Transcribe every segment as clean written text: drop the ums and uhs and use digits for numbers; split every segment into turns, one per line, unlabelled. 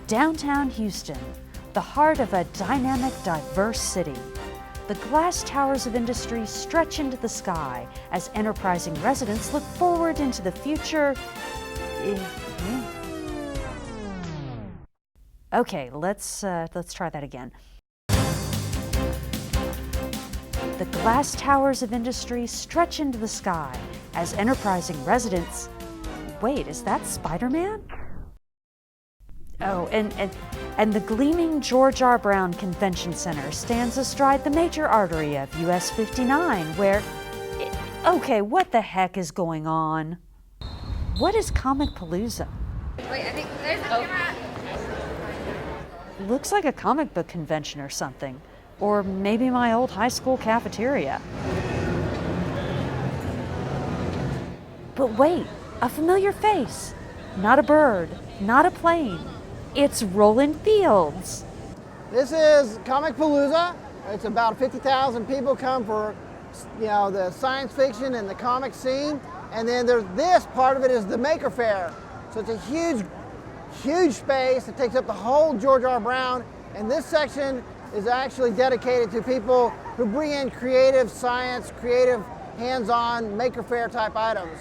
Downtown Houston, the heart of a dynamic, diverse city. The glass towers of industry stretch into the sky as enterprising residents look forward into the future. Okay, let's try that again. The glass towers of industry stretch into the sky as enterprising residents. Wait, is that Spider-Man? Oh, and the gleaming George R. Brown Convention Center stands astride the major artery of US 59, where... Okay, what the heck is going on? What is Comicpalooza?
Wait, I think there's a camera.
Looks like a comic book convention or something. Or maybe my old high school cafeteria. But wait, a familiar face. Not a bird, not a plane. It's Roland Fields.
This is Comicpalooza. It's about 50,000 people come for, the science fiction and the comic scene. And then there's this part of it is the Maker Faire. So it's a huge space. It takes up the whole George R. Brown. And this section is actually dedicated to people who bring in creative science, creative hands-on Maker Faire type items.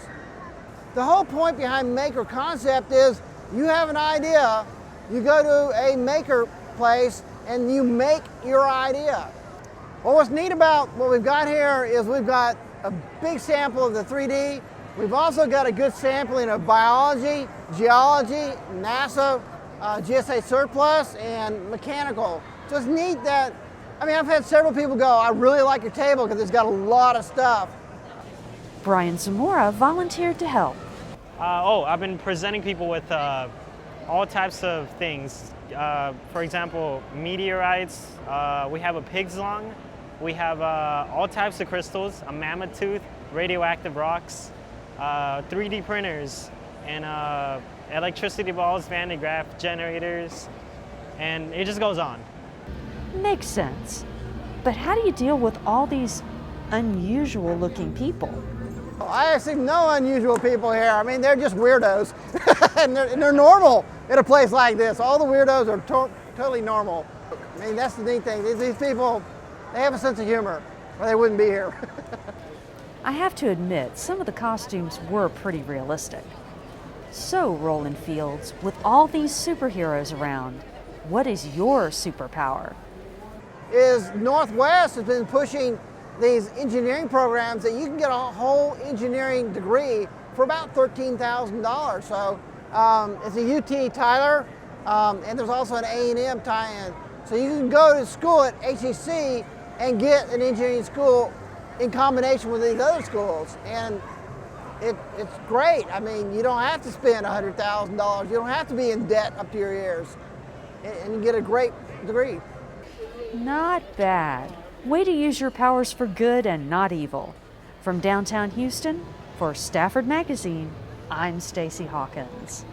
The whole point behind Maker concept is you have an idea, you go to a maker place and you make your idea. Well, what's neat about what we've got here is we've got a big sample of the 3D. We've also got a good sampling of biology, geology, NASA, GSA surplus, and mechanical. So it's neat that, I've had several people go, I really like your table because it's got a lot of stuff.
Brian Zamora volunteered to help.
I've been presenting people with all types of things. For example, meteorites, we have a pig's lung, we have all types of crystals, a mammoth tooth, radioactive rocks, 3D printers, and electricity balls, Van de Graaff generators, and it just goes on.
Makes sense. But how do you deal with all these unusual looking people?
I see no unusual people here. They're just weirdos. and they're normal in a place like this. All the weirdos are totally normal. That's the neat thing. These people, they have a sense of humor, or they wouldn't be here.
I have to admit, some of the costumes were pretty realistic. So, Roland Fields, with all these superheroes around, what is your superpower?
Northwest has been pushing these engineering programs that you can get a whole engineering degree for about $13,000. So it's a UT Tyler, and there's also an A&M tie-in. So you can go to school at HCC and get an engineering school in combination with these other schools. And it's great. You don't have to spend $100,000. You don't have to be in debt up to your ears. And you get a great degree.
Not bad. Way to use your powers for good and not evil. From downtown Houston, for Stafford Magazine, I'm Stacy Hawkins.